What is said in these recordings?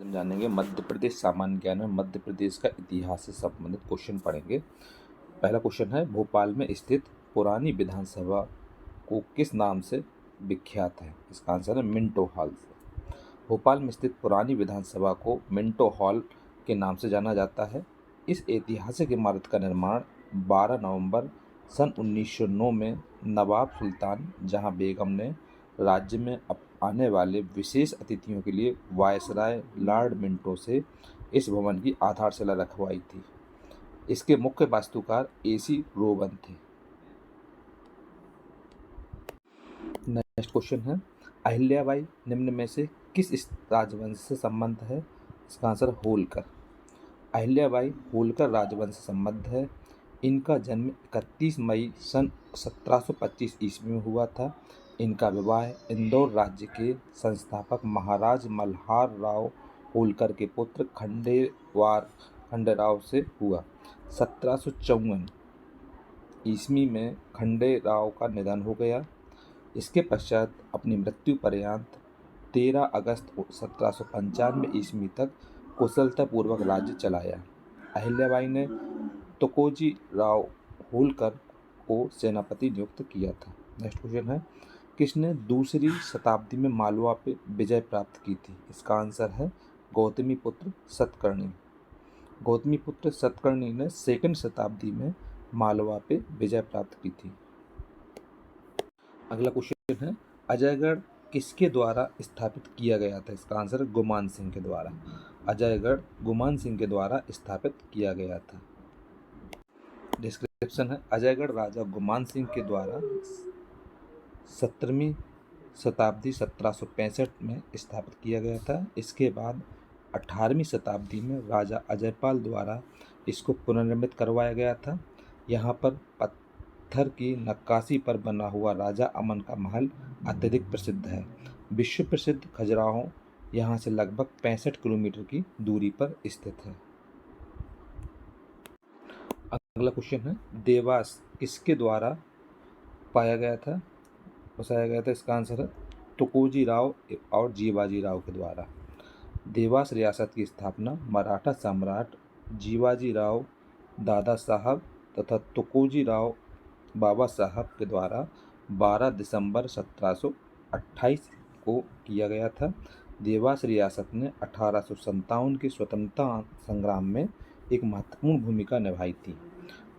आज हम जानेंगे मध्य प्रदेश सामान्य ज्ञान में मध्य प्रदेश का इतिहास से संबंधित क्वेश्चन पढ़ेंगे। पहला क्वेश्चन है, भोपाल में स्थित पुरानी विधानसभा को किस नाम से विख्यात है? इसका आंसर है मिंटो हॉल से। भोपाल में स्थित पुरानी विधानसभा को मिंटो हॉल के नाम से जाना जाता है। इस ऐतिहासिक इमारत का निर्माण 12 नवंबर सन 1909 में नवाब सुल्तान जहां बेगम ने राज्य में आने वाले विशेष अतिथियों के लिए वायसराय लॉर्ड मिंटो से इस भवन की आधारशिला रखवाई थी। इसके मुख्य वास्तुकार एसी रोवन थे। नेक्स्ट क्वेश्चन है, अहिल्याबाई निम्न में से किस राजवंश से संबंध है? इसका आंसर होलकर। अहिल्याबाई होलकर राजवंश से संबद्ध है। इनका जन्म 31 मई सन 1725 ईस्वी में हुआ था। इनका विवाह इंदौर राज्य के संस्थापक महाराज मल्हार राव होलकर के पुत्र खंडेराव से हुआ। 1754 ईस्वी में खंडेराव का निधन हो गया। इसके पश्चात अपनी मृत्यु पर्यंत 13 अगस्त 1795 ईस्वी तक कुशलतापूर्वक राज्य चलाया। अहिल्याबाई ने तुकोजी राव होलकर को सेनापति नियुक्त किया था। नेक्स्ट क्वेश्चन है, किसने दूसरी शताब्दी में मालवा पे विजय प्राप्त की थी? इसका आंसर है गौतमीपुत्र सतकर्णी। गौतमीपुत्र सतकर्णी ने सेकंड शताब्दी में मालवा पे विजय प्राप्त की थी। अगला क्वेश्चन है, अजयगढ़ किसके द्वारा स्थापित किया गया था? इसका आंसर गुमान सिंह के द्वारा। अजयगढ़ गुमान सिंह के द्वारा स्थापित किया गया था। डिस्क्रिप्शन है, अजयगढ़ राजा गुमान सिंह के द्वारा 17वीं शताब्दी 1765 में स्थापित किया गया था। इसके बाद 18वीं शताब्दी में राजा अजयपाल द्वारा इसको पुनर्निर्मित करवाया गया था। यहाँ पर पत्थर की नक्काशी पर बना हुआ राजा अमन का महल अत्यधिक प्रसिद्ध है। विश्व प्रसिद्ध खजुराहो यहाँ से लगभग 65 किलोमीटर की दूरी पर स्थित है। अगला क्वेश्चन है, देवास किसके द्वारा बसाया गया था? इसका आंसर है तुकोजी राव और जीवाजी राव के द्वारा। देवास रियासत की स्थापना मराठा सम्राट जीवाजी राव दादा साहब तथा तुकोजी राव बाबा साहब के द्वारा 12 दिसंबर 1728 को किया गया था। देवास रियासत ने 1857 के स्वतंत्रता संग्राम में एक महत्वपूर्ण भूमिका निभाई थी।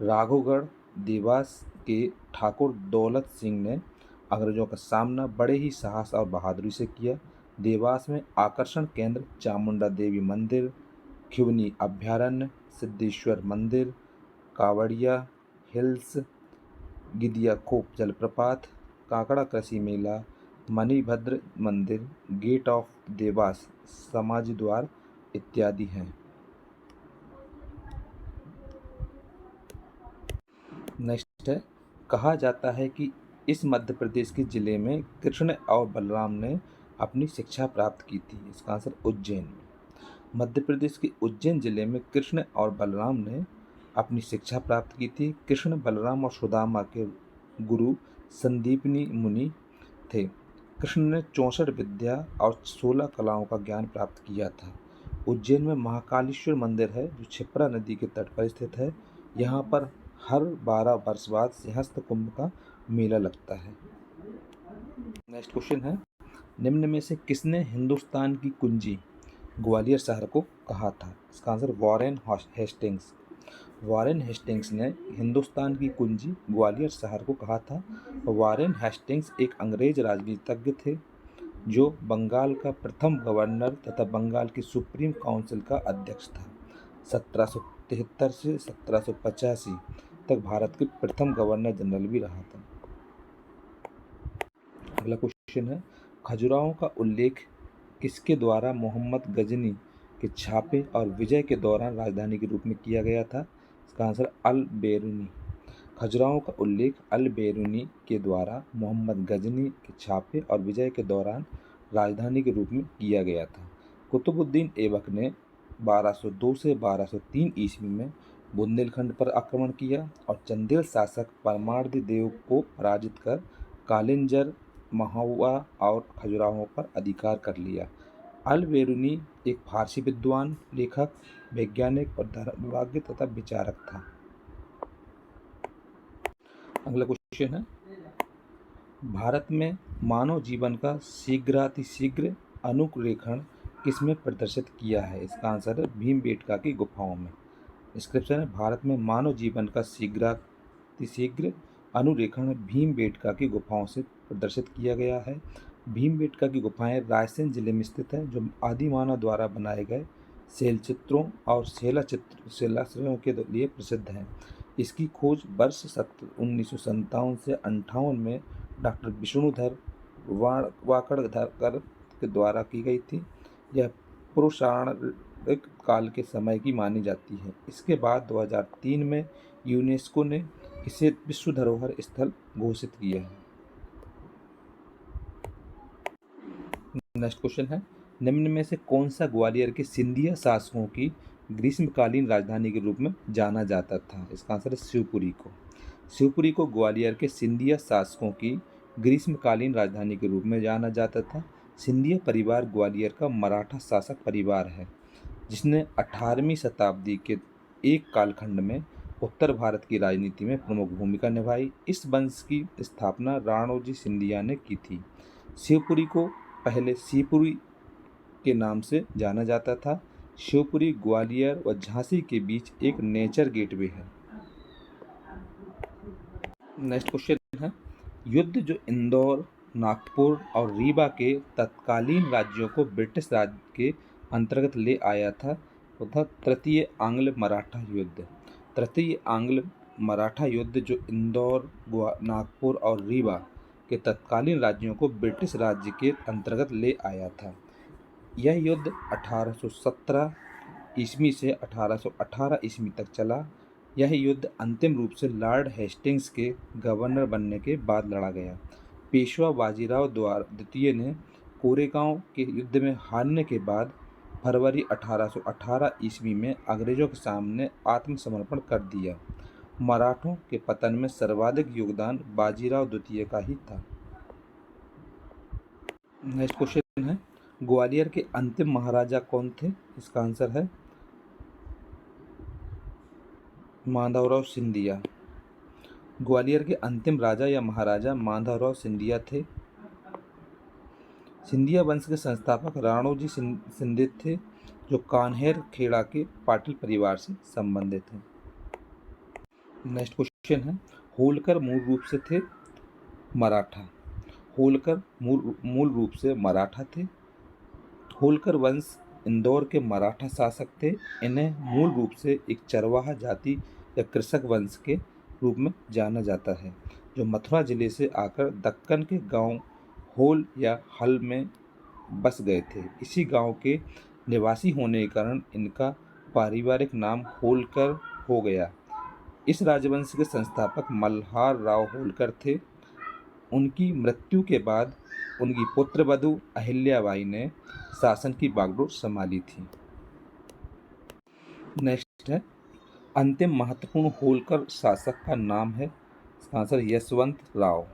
राघवगढ़ देवास के ठाकुर दौलत सिंह ने अंग्रेजों का सामना बड़े ही साहस और बहादुरी से किया। देवास में आकर्षण केंद्र चामुंडा देवी मंदिर, खिवनी अभयारण्य, सिद्धेश्वर मंदिर, कावड़िया हिल्स, गिदिया खोप जलप्रपात, काकड़ा कृषि मेला, मणिभद्र मंदिर, गेट ऑफ देवास, समाजी द्वार इत्यादि हैं। नेक्स्ट है, कहा जाता है कि इस मध्य प्रदेश के जिले में कृष्ण और बलराम ने अपनी शिक्षा प्राप्त की थी। इसका आंसर उज्जैन। मध्य प्रदेश के उज्जैन जिले में कृष्ण और बलराम ने अपनी शिक्षा प्राप्त की थी। कृष्ण बलराम और सुदामा के गुरु संदीपनी मुनि थे। कृष्ण ने 64 विद्या और 16 कलाओं का ज्ञान प्राप्त किया था। उज्जैन में महाकालेश्वर मंदिर है जो क्षिप्रा नदी के तट पर स्थित है। यहाँ पर हर 12 वर्ष बाद सिंहस्थ कुंभ का मेला लगता है। नेक्स्ट क्वेश्चन है, निम्न में से किसने हिंदुस्तान की कुंजी ग्वालियर शहर को कहा था? इसका answer Warren Hastings. Warren Hastings ने हिंदुस्तान की कुंजी ग्वालियर शहर को कहा था। वॉरेन हेस्टिंग्स एक अंग्रेज राजनीतिज्ञ थे जो बंगाल का प्रथम गवर्नर तथा बंगाल की सुप्रीम काउंसिल का अध्यक्ष था। 1773 से 1785 तक भारत के प्रथम गवर्नर जनरल भी रहा था। अगला क्वेश्चन है, खजुराहो का उल्लेख किसके द्वारा मोहम्मद गजनी के छापे और विजय के दौरान राजधानी के रूप में किया गया था? इसका आंसर अल बेरूनी। खजुराहो का उल्लेख अल बेरूनी के द्वारा मोहम्मद गजनी के छापे और विजय के दौरान राजधानी के रूप में किया गया था। कुतुबुद्दीन ऐबक ने 1202 से 1203 ईस्वी में बुंदेलखंड पर आक्रमण किया और चंदेल शासक परमार्दी देव को पराजित कर कालिंजर, महुआ और खजुराहो पर अधिकार कर लिया। अल बेरूनी एक फारसी विद्वान, लेखक, वैज्ञानिक और धर्मज्ञ तथा विचारक था। अगला क्वेश्चन है, भारत में मानव जीवन का शीघ्रातिशीघ्र अनुरेखण किसमें प्रदर्शित किया है? इसका आंसर है भीमबेटका की गुफाओं में। डिस्क्रिप्शन है, भारत में मानव जीवन का शीघ्रातिशीघ्र अनुरेखण भीमबेटका की गुफाओं से प्रदर्शित किया गया है। भीमबेटका की गुफाएं रायसेन जिले में स्थित है, जो आदिमानव द्वारा बनाए गए शैलचित्रों और शिलाश्रयों के लिए प्रसिद्ध है। इसकी खोज वर्ष 1957 से 58 में डॉक्टर विष्णुधर वाकड़कर के द्वारा की गई थी। यह पुरुषाणिक काल के समय की मानी जाती है। इसके बाद 2003 में यूनेस्को ने इसे विश्व धरोहर स्थल घोषित किया है। नेक्स्ट क्वेश्चन है, निम्न में से कौन सा ग्वालियर के सिंधिया शासकों की ग्रीष्मकालीन राजधानी के रूप में जाना जाता था? इसका आंसर है शिवपुरी को। शिवपुरी को ग्वालियर के सिंधिया शासकों की ग्रीष्मकालीन राजधानी के रूप में जाना जाता था। सिंधिया परिवार ग्वालियर का मराठा शासक परिवार है, जिसने 18वीं शताब्दी के एक कालखंड में उत्तर भारत की राजनीति में प्रमुख भूमिका निभाई। इस वंश की स्थापना राणोजी सिंधिया ने की थी। शिवपुरी को पहले शिवपुरी के नाम से जाना जाता था। शिवपुरी ग्वालियर व झांसी के बीच एक नेचर गेटवे है। नेक्स्ट क्वेश्चन है, युद्ध जो इंदौर, नागपुर और रीवा के तत्कालीन राज्यों को ब्रिटिश राज के अंतर्गत ले आया था, वो था तृतीय आंग्ल मराठा युद्ध। तृतीय आंग्ल मराठा युद्ध जो इंदौर, नागपुर और रीवा के तत्कालीन राज्यों को ब्रिटिश राज्य के अंतर्गत ले आया था। यह युद्ध 1817 ईस्वी से 1818 ईस्वी तक चला। यह युद्ध अंतिम रूप से लॉर्ड हेस्टिंग्स के गवर्नर बनने के बाद लड़ा गया। पेशवा बाजीराव द्वितीय ने कोरेगांव के युद्ध में हारने के बाद फरवरी 1818 ईस्वी में अंग्रेजों के सामने आत्मसमर्पण कर दिया। मराठों के पतन में सर्वाधिक योगदान बाजीराव द्वितीय का ही था। नेक्स्ट क्वेश्चन है, ग्वालियर के अंतिम महाराजा कौन थे? इसका आंसर है माधवराव सिंधिया। ग्वालियर के अंतिम राजा या महाराजा माधवराव सिंधिया थे। सिंधिया वंश के संस्थापक राणोजी सिंधिया थे, जो कान्हेर खेड़ा के पाटिल परिवार से संबंधित हैं। नेक्स्ट क्वेश्चन है, होलकर मूल रूप से थे मराठा। होलकर मूल रूप से मराठा थे। होलकर वंश इंदौर के मराठा शासक थे। इन्हें मूल रूप से एक चरवाहा जाति या कृषक वंश के रूप में जाना जाता है, जो मथुरा जिले से आकर दक्कन के गांव होल या हल में बस गए थे। इसी गांव के निवासी होने के कारण इनका पारिवारिक नाम होलकर हो गया। इस राजवंश के संस्थापक मल्हार राव होलकर थे। उनकी मृत्यु के बाद उनकी पुत्रवधू अहिल्याबाई ने शासन की बागडोर संभाली थी। नेक्स्ट है, अंतिम महत्वपूर्ण होलकर शासक का नाम है। इसका आंसर यशवंत राव।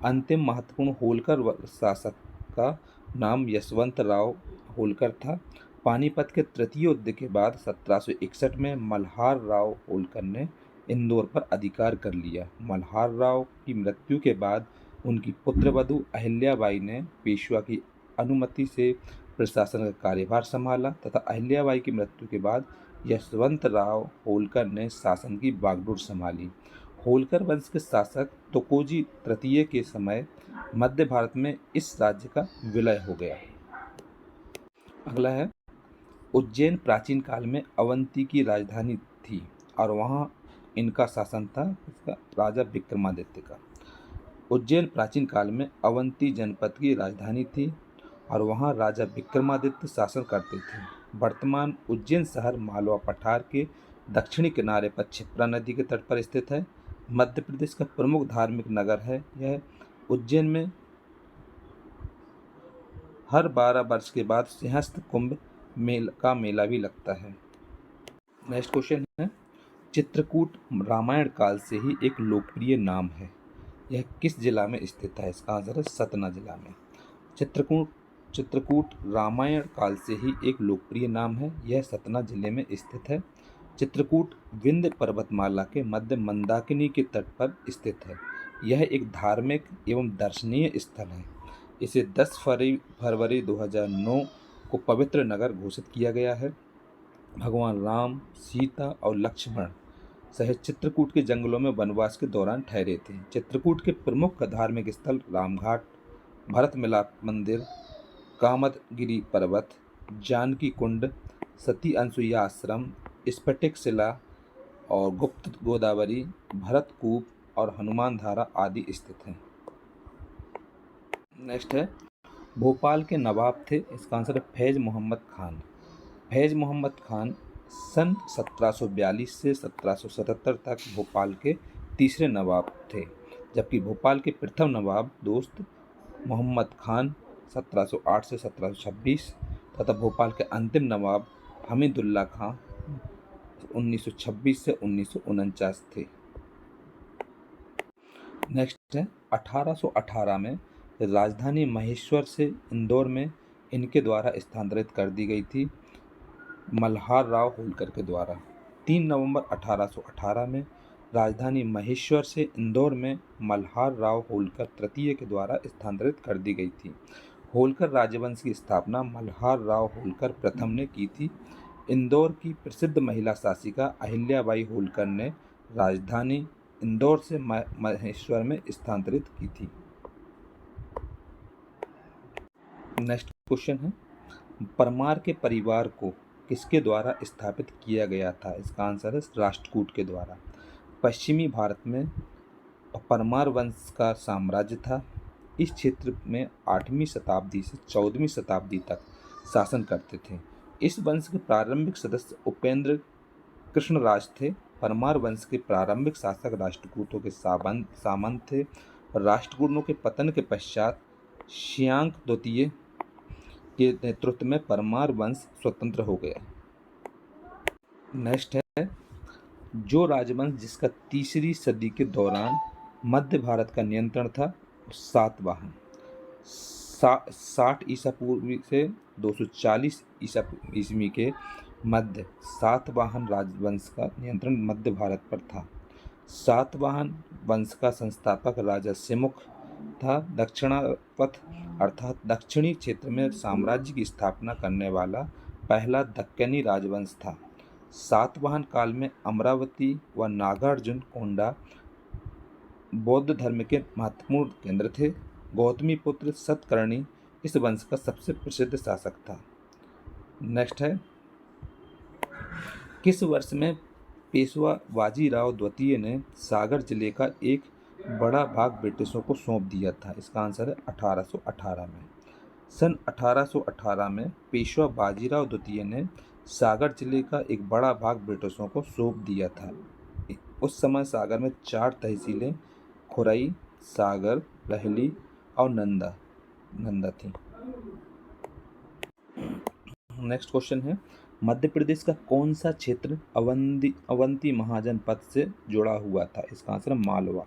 अंतिम महत्वपूर्ण होलकर शासक का नाम यशवंत राव होलकर था। पानीपत के तृतीय युद्ध के बाद 1761 में मल्हार राव होलकर ने इंदौर पर अधिकार कर लिया। मल्हार राव की मृत्यु के बाद उनकी पुत्रवधू अहिल्याबाई ने पेशवा की अनुमति से प्रशासन का कार्यभार संभाला तथा अहिल्याबाई की मृत्यु के बाद यशवंत राव होलकर ने शासन की बागडोर संभाली। होलकर वंश के शासक तुकोजी तृतीय के समय मध्य भारत में इस राज्य का विलय हो गया। अगला है, उज्जैन प्राचीन काल में अवंती की राजधानी थी और वहाँ इनका शासन था इसका राजा विक्रमादित्य का। उज्जैन प्राचीन काल में अवंती जनपद की राजधानी थी और वहाँ राजा विक्रमादित्य शासन करते थे। वर्तमान उज्जैन शहर मालवा पठार के दक्षिणी किनारे पर क्षिप्रा नदी के तट पर स्थित है। मध्य प्रदेश का प्रमुख धार्मिक नगर है यह। उज्जैन में हर 12 वर्ष के बाद सिंहस्थ कुंभ का मेला भी लगता है। नेक्स्ट क्वेश्चन है, चित्रकूट रामायण काल से ही एक लोकप्रिय नाम है। यह किस जिला में स्थित है? इसका आंसर है सतना जिला में। चित्रकूट चित्रकूट रामायण काल से ही एक लोकप्रिय नाम है। यह सतना जिले में स्थित है। चित्रकूट विंध्य पर्वतमाला के मध्य मंदाकिनी के तट पर स्थित है। यह एक धार्मिक एवं दर्शनीय स्थल है। इसे 10 फरवरी 2009 को पवित्र नगर घोषित किया गया है। भगवान राम, सीता और लक्ष्मण सहित चित्रकूट के जंगलों में वनवास के दौरान ठहरे थे। चित्रकूट के प्रमुख धार्मिक स्थल रामघाट, भरत मिलाप मंदिर, कामदगिरि पर्वत, जानकी कुंड, सती अनसुईया आश्रम, स्फटिक शिला और गुप्त गोदावरी, भरत कूप और हनुमान धारा आदि स्थित हैं। नेक्स्ट है, भोपाल के नवाब थे। इसका आंसर है फैज मोहम्मद खान। फैज मोहम्मद खान सन 1742 से 1777 तक भोपाल के तीसरे नवाब थे, जबकि भोपाल के प्रथम नवाब दोस्त मोहम्मद खान 1708 से 1726 तथा भोपाल के अंतिम नवाब हमीदुल्ला खां 1926 से 1949 थे। नेक्स्ट है, 1818 में राजधानी महेश्वर से इंदौर में इनके द्वारा स्थानांतरित कर दी गई थी, मल्हार राव होलकर के द्वारा। 3 नवंबर 1818 में राजधानी महेश्वर से इंदौर में मल्हार राव होलकर तृतीय के द्वारा स्थानांतरित कर दी गई थी। होलकर राजवंश की स्थापना मल्हार राव होलकर प्रथम ने की थी। इंदौर की प्रसिद्ध महिला शासिका अहिल्याबाई होलकर ने राजधानी इंदौर से महेश्वर में स्थानांतरित की थी। नेक्स्ट क्वेश्चन है, परमार के परिवार को किसके द्वारा स्थापित किया गया था? इसका आंसर है राष्ट्रकूट के द्वारा। पश्चिमी भारत में परमार वंश का साम्राज्य था। इस क्षेत्र में 8वीं शताब्दी से 14वीं शताब्दी तक शासन करते थे। इस वंश के प्रारंभिक सदस्य उपेंद्र कृष्णराज थे। परमार वंश के प्रारंभिक शासक राष्ट्रकूटों के सामंत थे। राष्ट्रकूटों के पतन के पश्चात शियांग द्वितीय के नेतृत्व में परमार वंश स्वतंत्र हो गया। नेक्स्ट है, जो राजवंश जिसका तीसरी सदी के दौरान मध्य भारत का नियंत्रण था, सातवाहन। 60 ईसा पूर्व से 240 ईसा ईस्वी के मध्य सातवाहन राजवंश का नियंत्रण मध्य भारत पर था। सातवाहन वंश का संस्थापक राजा सिमुख था। दक्षिणापथ अर्थात दक्षिणी क्षेत्र में साम्राज्य की स्थापना करने वाला पहला दक्कनी राजवंश था। सातवाहन काल में अमरावती व नागार्जुन कोंडा बौद्ध धर्म के महत्वपूर्ण केंद्र थे। गौतमी पुत्र सतकर्णी इस वंश का सबसे प्रसिद्ध शासक था। नेक्स्ट है, किस वर्ष में पेशवा बाजीराव द्वितीय ने सागर जिले का एक बड़ा भाग ब्रिटिशों को सौंप दिया था? इसका आंसर है 1818 में। सन 1818 में पेशवा बाजीराव द्वितीय ने सागर जिले का एक बड़ा भाग ब्रिटिशों को सौंप दिया था। उस समय सागर में 4 तहसीलें खुरई, सागर, रहली और नंदा थी। नेक्स्ट क्वेश्चन है, मध्य प्रदेश का कौन सा क्षेत्र अवंती महाजनपद से जुड़ा हुआ था? इसका आंसर मालवा।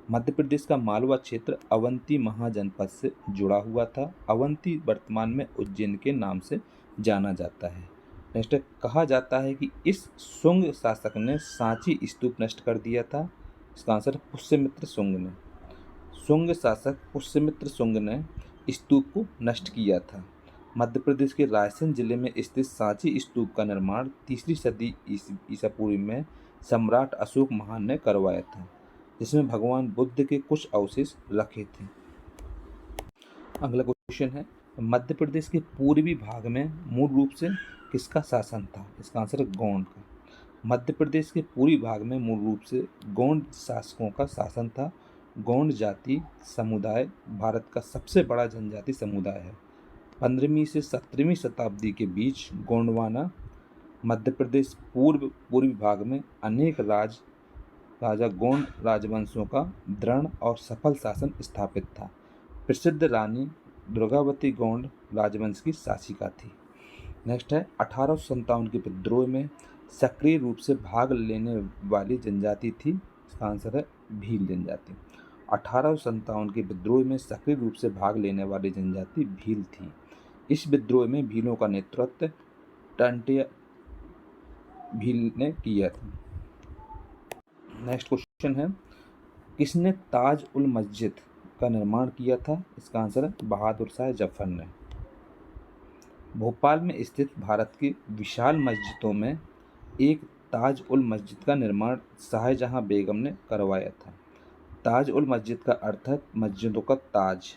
मध्य प्रदेश का मालवा क्षेत्र अवंती महाजनपद से जुड़ा हुआ था। अवंती वर्तमान में उज्जैन के नाम से जाना जाता है। नेक्स्ट, कहा जाता है कि इस शुंग शासक ने सांची स्तूप नष्ट कर दिया था। इसका आंसर पुष्यमित्र शुंग ने। शुंग शासक पुष्यमित्र शुंग ने स्तूप को नष्ट किया था। मध्य प्रदेश के रायसेन जिले में स्थित सांची स्तूप का निर्माण 3री सदी ईसा पूर्व में सम्राट अशोक महान ने करवाया था, जिसमें भगवान बुद्ध के कुछ अवशेष रखे थे। अगला क्वेश्चन है, मध्य प्रदेश के पूर्वी भाग में मूल रूप से किसका शासन था? इसका आंसर है गोंड का। मध्य प्रदेश के पूर्वी भाग में मूल रूप से गोंड शासकों का शासन था। गोंड जाति समुदाय भारत का सबसे बड़ा जनजाति समुदाय है। 15वीं से 17वीं शताब्दी के बीच गोंडवाना मध्य प्रदेश पूर्वी भाग में अनेक राजा गोंड राजवंशों का दृढ़ और सफल शासन स्थापित था। प्रसिद्ध रानी दुर्गावती गोंड राजवंश की शासिका थी। नेक्स्ट है, 1857 के विद्रोह में सक्रिय रूप से भाग लेने वाली जनजाति थी। इसका आंसर है भील जनजाति। 1857 के विद्रोह में सक्रिय रूप से भाग लेने वाली जनजाति भील थी। इस विद्रोह में भीलों का नेतृत्व टंटिया भील ने किया था। नेक्स्ट क्वेश्चन है, किसने ताज उल मस्जिद का निर्माण किया था? इसका आंसर है बहादुर शाह जफर ने। भोपाल में स्थित भारत की विशाल मस्जिदों में एक ताज उल मस्जिद का निर्माण शाहजहां बेगम ने करवाया था। ताज उल मस्जिद का अर्थ है मस्जिदों का ताज।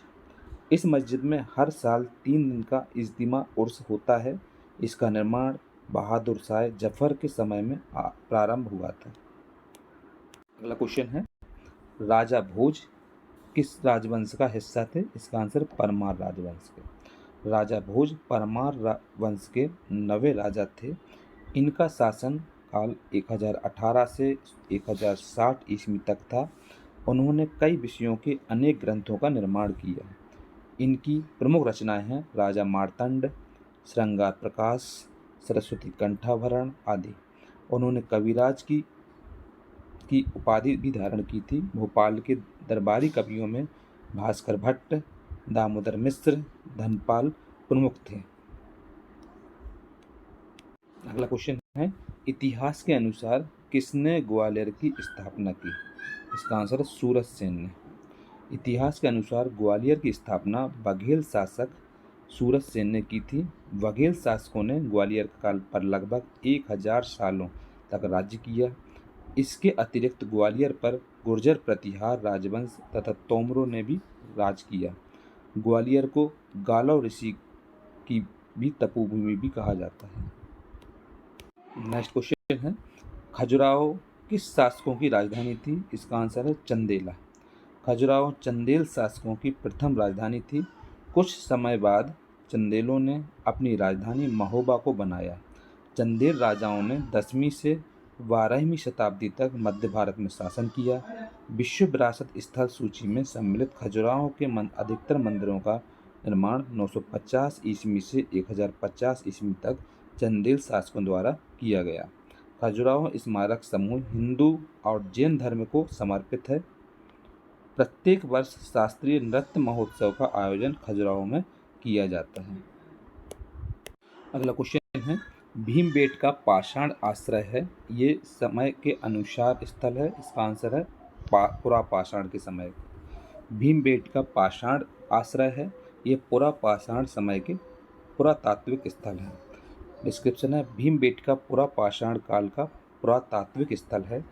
इस मस्जिद में हर साल 3 दिन का इज्तिमा उर्स होता है। इसका निर्माण बहादुर शाह जफर के समय में प्रारंभ हुआ था। अगला क्वेश्चन है, राजा भोज किस राजवंश का हिस्सा थे? इसका आंसर परमार राजवंश के। राजा भोज परमार वंश के 9वें राजा थे। इनका शासन काल 1018 से 1060 ईस्वी तक था। उन्होंने कई विषयों के अनेक ग्रंथों का निर्माण किया। इनकी प्रमुख रचनाएं हैं राजा मार्तंड, श्रृंगार प्रकाश, सरस्वती कंठाभरण आदि। उन्होंने कविराज की उपाधि भी धारण की थी। भोपाल के दरबारी कवियों में भास्कर भट्ट, दामोदर मिश्र, धनपाल प्रमुख थे। अगला क्वेश्चन है, इतिहास के अनुसार किसने ग्वालियर की स्थापना की? इसका आंसर है सूरज सेन ने। इतिहास के अनुसार ग्वालियर की स्थापना बघेल शासक सूरज सेन ने की थी। बघेल शासकों ने ग्वालियर काल पर लगभग 1000 सालों तक राज्य किया। इसके अतिरिक्त ग्वालियर पर गुर्जर प्रतिहार राजवंश तथा तोमरों ने भी राज किया। ग्वालियर को गालव ऋषि की भी तपोभूमि भी कहा जाता है। नेक्स्ट क्वेश्चन है, खजुराहो किस शासकों की राजधानी थी? इसका आंसर है चंदेला। खजुराहो चंदेल शासकों की प्रथम राजधानी थी। कुछ समय बाद चंदेलों ने अपनी राजधानी महोबा को बनाया। चंदेल राजाओं ने 10वीं से 12वीं शताब्दी तक मध्य भारत में शासन किया। विश्व विरासत स्थल सूची में सम्मिलित खजुराहो के अधिकतर मंदिरों का निर्माण 950 ईस्वी से 1050 ईस्वी तक चंदेल शासकों द्वारा किया गया। खजुराहो स्मारक समूह हिंदू और जैन धर्म को समर्पित है। प्रत्येक वर्ष शास्त्रीय नृत्य महोत्सव का आयोजन खजुराहो में किया जाता है। अगला क्वेश्चन है, भीमबेटका पाषाण आश्रय है, ये समय के अनुसार स्थल है। इसका आंसर है पुरा पाषाण के समय। भीमबेटका पाषाण आश्रय है, ये पुरा पाषाण समय के पुरातात्विक स्थल है। डिस्क्रिप्शन है, भीमबेटका पुरा पाषाण काल का पुरातात्विक स्थल है।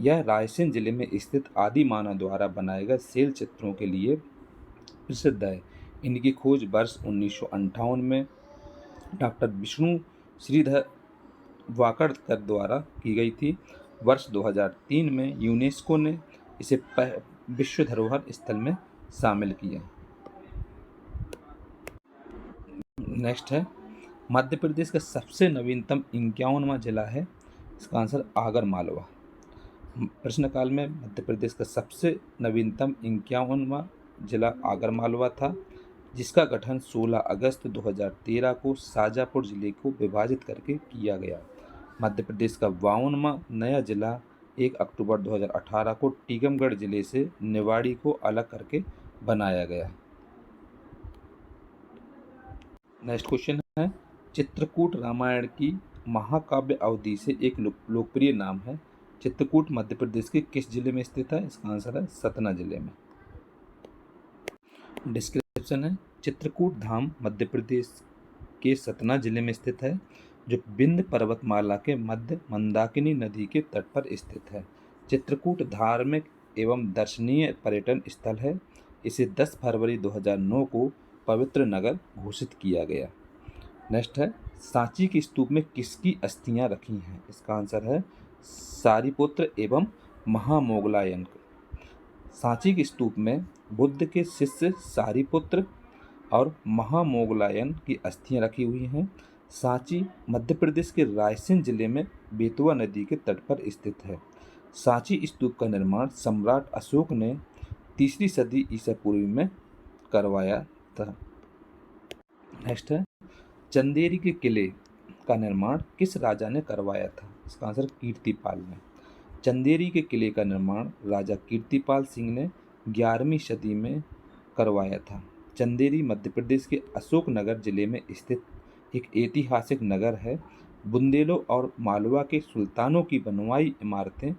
यह रायसेन जिले में स्थित आदि मानव द्वारा बनाए गए शैल चित्रों के लिए प्रसिद्ध है। इनकी खोज वर्ष 1958 में डॉक्टर विष्णु श्रीधर वाकड़कर द्वारा की गई थी। वर्ष 2003 में यूनेस्को ने इसे विश्व धरोहर स्थल में शामिल किया। नेक्स्ट है, मध्य प्रदेश का सबसे नवीनतम 51वां जिला है। इसका आंसर आगर मालवा। प्रश्नकाल में मध्य प्रदेश का सबसे नवीनतम 51वां जिला आगर मालवा था, जिसका गठन 16 अगस्त 2013 को शाजापुर जिले को विभाजित करके किया गया। मध्य प्रदेश का 52वां नया जिला 1 अक्टूबर 2018 को टीकमगढ़ जिले से निवाड़ी को अलग करके बनाया गया। नेक्स्ट क्वेश्चन है, चित्रकूट रामायण की महाकाव्य अवधि से एक लोकप्रिय नाम है। चित्रकूट मध्य प्रदेश के किस जिले में स्थित है? इसका आंसर है सतना जिले में। डिस्क्रिप्शन है, चित्रकूट धाम मध्य प्रदेश के सतना जिले में स्थित है, जो विंध्य पर्वतमाला के मध्य मंदाकिनी नदी के तट पर स्थित है। चित्रकूट धार्मिक एवं दर्शनीय पर्यटन स्थल है। इसे 10 फरवरी 2009 को पवित्र नगर घोषित किया गया। नेक्स्ट है, सांची के स्तूप में किसकी अस्थियां रखी हैं? इसका आंसर है सारिपुत्र एवं महामोगलायन। सांची के स्तूप में बुद्ध के शिष्य सारिपुत्र और महामोगलायन की अस्थियां रखी हुई हैं। सांची मध्य प्रदेश के रायसेन जिले में बेतवा नदी के तट पर स्थित है। सांची स्तूप का निर्माण सम्राट अशोक ने 3री सदी ईसा पूर्व में करवाया था। नेक्स्ट है, चंदेरी के किले का निर्माण किस राजा ने करवाया था? इसका आंसर कीर्तिपाल ने। चंदेरी के किले का निर्माण राजा कीर्तिपाल सिंह ने 11वीं सदी में करवाया था। चंदेरी मध्य प्रदेश के अशोकनगर जिले में स्थित एक ऐतिहासिक नगर है। बुंदेलों और मालवा के सुल्तानों की बनवाई इमारतें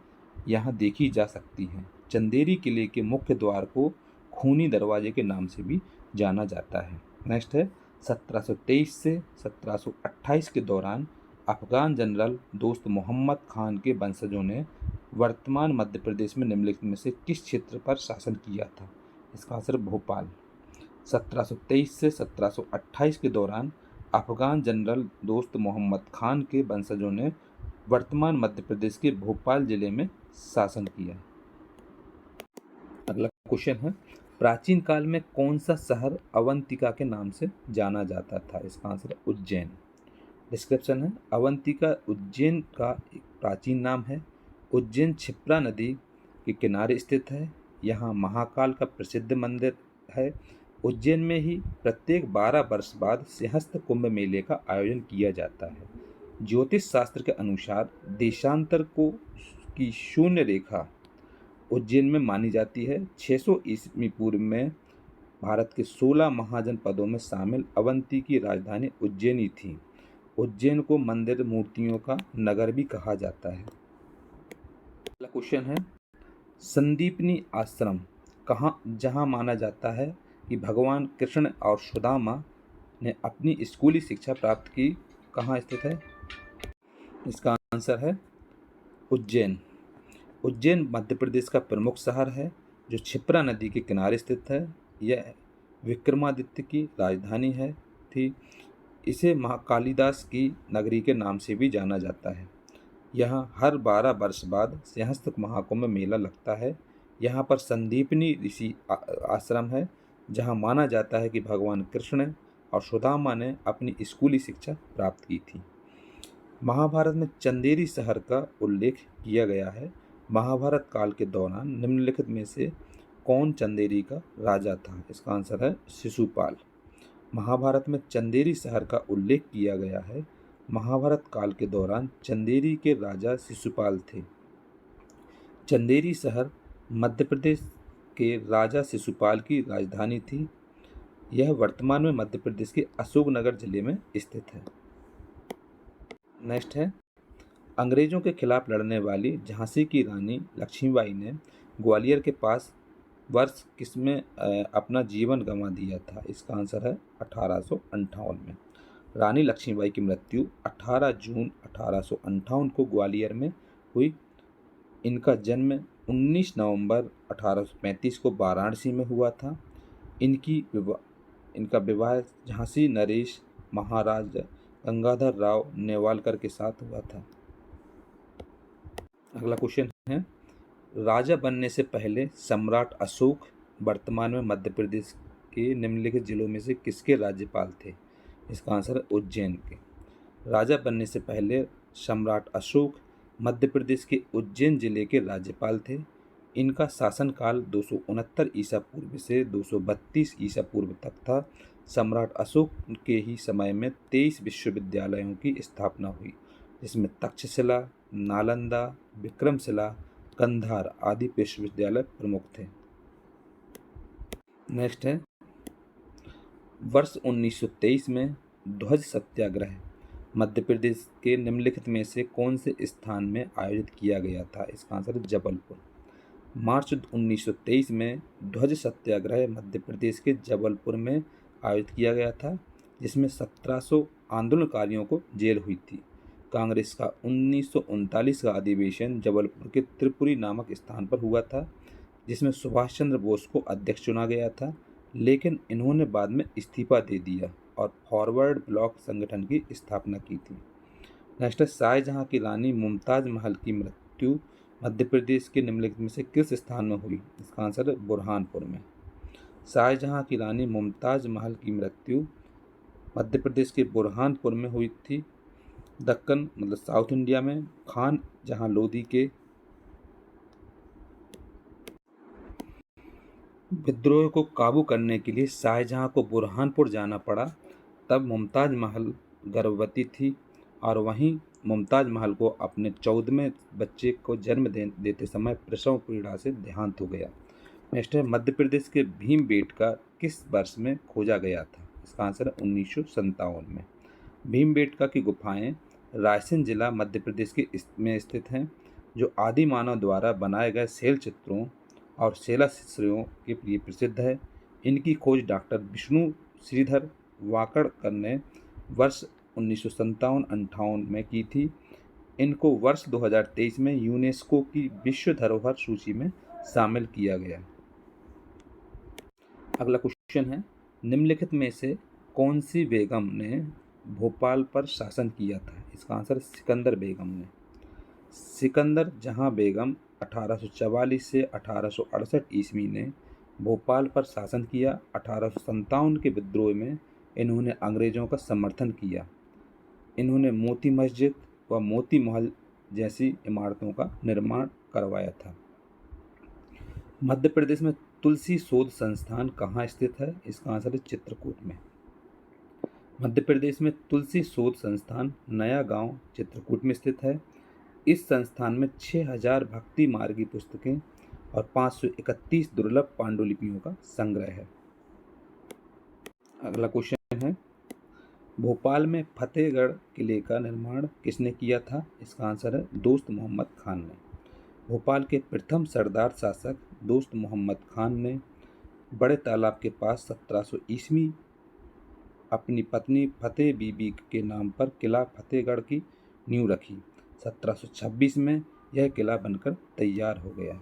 यहाँ देखी जा सकती हैं। चंदेरी किले के मुख्य द्वार को खूनी दरवाजे के नाम से भी जाना जाता है। नेक्स्ट है 1723 से 1728 के दौरान अफगान जनरल दोस्त मोहम्मद खान के वंशजों ने वर्तमान मध्य प्रदेश में निम्नलिखित में से किस क्षेत्र पर शासन किया था? इसका आंसर भोपाल। 1723 से 1728 के दौरान अफगान जनरल दोस्त मोहम्मद खान के वंशजों ने वर्तमान मध्य प्रदेश के भोपाल जिले में शासन किया। अगला क्वेश्चन है, प्राचीन काल में कौन सा शहर अवंतिका के नाम से जाना जाता था? इसका आंसर है उज्जैन। डिस्क्रिप्शन है, अवंतिका उज्जैन का एक प्राचीन नाम है। उज्जैन क्षिप्रा नदी के किनारे स्थित है। यहाँ महाकाल का प्रसिद्ध मंदिर है। उज्जैन में ही प्रत्येक 12 वर्ष बाद सिंहस्थ कुंभ मेले का आयोजन किया जाता है। ज्योतिष शास्त्र के अनुसार देशांतर को की शून्य रेखा उज्जैन में मानी जाती है। 600 ईस्वी पूर्व में भारत के 16 महाजनपदों में शामिल अवंती की राजधानी उज्जैनी थी। उज्जैन को मंदिर मूर्तियों का नगर भी कहा जाता है। अगला क्वेश्चन है, संदीपनी आश्रम कहाँ जहाँ माना जाता है कि भगवान कृष्ण और सुदामा ने अपनी स्कूली शिक्षा प्राप्त की, कहाँ स्थित है? इसका आंसर है उज्जैन। उज्जैन मध्य प्रदेश का प्रमुख शहर है जो क्षिप्रा नदी के किनारे स्थित है। यह विक्रमादित्य की राजधानी थी। इसे कालिदास की नगरी के नाम से भी जाना जाता है। यहाँ हर 12 वर्ष बाद सिंहस्थ महाकुंभ मेला लगता है। यहाँ पर संदीपनी ऋषि आश्रम है जहाँ माना जाता है कि भगवान कृष्ण और सुदामा ने अपनी स्कूली शिक्षा प्राप्त की थी। महाभारत में चंदेरी शहर का उल्लेख किया गया है। महाभारत काल के दौरान निम्नलिखित में से कौन चंदेरी का राजा था? इसका आंसर है शिशुपाल। महाभारत में चंदेरी शहर का उल्लेख किया गया है। महाभारत काल के दौरान चंदेरी के राजा शिशुपाल थे। चंदेरी शहर मध्य प्रदेश के राजा शिशुपाल की राजधानी थी। यह वर्तमान में मध्य प्रदेश के अशोकनगर जिले में स्थित है। नेक्स्ट है, अंग्रेजों के खिलाफ लड़ने वाली झांसी की रानी लक्ष्मीबाई ने ग्वालियर के पास वर्ष किसमें अपना जीवन गंवा दिया था? इसका आंसर है 1858 में। रानी लक्ष्मीबाई की मृत्यु 18 जून 1858 को ग्वालियर में हुई। इनका जन्म 19 नवंबर 1835 को वाराणसी में हुआ था। इनका विवाह झांसी नरेश महाराज गंगाधर राव नेवालकर के साथ हुआ था। अगला क्वेश्चन है, राजा बनने से पहले सम्राट अशोक वर्तमान में मध्य प्रदेश के निम्नलिखित जिलों में से किसके राज्यपाल थे? इसका आंसर है उज्जैन के। राजा बनने से पहले सम्राट अशोक मध्य प्रदेश के उज्जैन जिले के राज्यपाल थे। इनका शासनकाल 269 ईसा पूर्व से 232 ईसा पूर्व तक था। सम्राट अशोक के ही समय में 23 विश्वविद्यालयों की स्थापना हुई, जिसमें तक्षशिला, नालंदा, विक्रमशिला, कंधार आदि विश्वविद्यालय प्रमुख थे। नेक्स्ट है, वर्ष 1923 में ध्वज सत्याग्रह मध्य प्रदेश के निम्नलिखित में से कौन से स्थान में आयोजित किया गया था? इसका आंसर है जबलपुर। मार्च 1923 में ध्वज सत्याग्रह मध्य प्रदेश के जबलपुर में आयोजित किया गया था, जिसमें 1700 आंदोलनकारियों को जेल हुई थी। कांग्रेस का 1939 का अधिवेशन जबलपुर के त्रिपुरी नामक स्थान पर हुआ था, जिसमें सुभाष चंद्र बोस को अध्यक्ष चुना गया था, लेकिन इन्होंने बाद में इस्तीफा दे दिया और फॉरवर्ड ब्लॉक संगठन की स्थापना की थी। नेक्स्ट है, शाहजहां की रानी मुमताज महल की मृत्यु मध्य प्रदेश के निम्नलिखित में से किस स्थान में हुई? इसका आंसर है बुरहानपुर में। शाहजहां की रानी मुमताज महल की मृत्यु मध्य प्रदेश के बुरहानपुर में हुई थी। दक्कन मतलब साउथ इंडिया में खान जहां लोधी के विद्रोह को काबू करने के लिए शाहजहां को बुरहानपुर जाना पड़ा। तब मुमताज महल गर्भवती थी और वहीं मुमताज महल को अपने 14वें बच्चे को जन्म देते समय प्रसव पीड़ा से देहांत हो गया। नेक्स्ट है, मध्य प्रदेश के भीमबेटका किस वर्ष में खोजा गया था? इसका आंसर है 1957 में। भीमबेटका की गुफाएं रायसेन जिला मध्य प्रदेश के में स्थित हैं, जो आदि मानव द्वारा बनाए गए शैल चित्रों और शिलाश्रयों के लिए प्रसिद्ध है। इनकी खोज डॉक्टर विष्णु श्रीधर वाकड़कर ने वर्ष 1957-58 में की थी। इनको वर्ष 2023 में यूनेस्को की विश्व धरोहर सूची में शामिल किया गया। अगला क्वेश्चन है, निम्नलिखित में से कौन सी बेगम ने भोपाल पर शासन किया था? इसका आंसर सिकंदर बेगम ने। सिकंदर जहां बेगम 1844 से 1868 ईस्वी ने भोपाल पर शासन किया। 1857 के विद्रोह में इन्होंने अंग्रेजों का समर्थन किया। इन्होंने मोती मस्जिद व मोती महल जैसी इमारतों का निर्माण करवाया था। मध्य प्रदेश में तुलसी शोध संस्थान कहाँ स्थित है? इसका आंसर है चित्रकूट में। मध्य प्रदेश में तुलसी शोध संस्थान नया गांव चित्रकूट में स्थित है। इस संस्थान में 6000 भक्ति मार्गी पुस्तकें और 531 दुर्लभ पांडुलिपियों का संग्रह है। अगला क्वेश्चन है, भोपाल में फतेहगढ़ किले का निर्माण किसने किया था? इसका आंसर है दोस्त मोहम्मद खान ने। भोपाल के प्रथम सरदार शासक दोस्त मोहम्मद खान ने बड़े तालाब के पास 1700 ईस्वी अपनी पत्नी फतेह बीबी के नाम पर किला फतेहगढ़ की नींव रखी। 1726 में यह किला बनकर तैयार हो गया।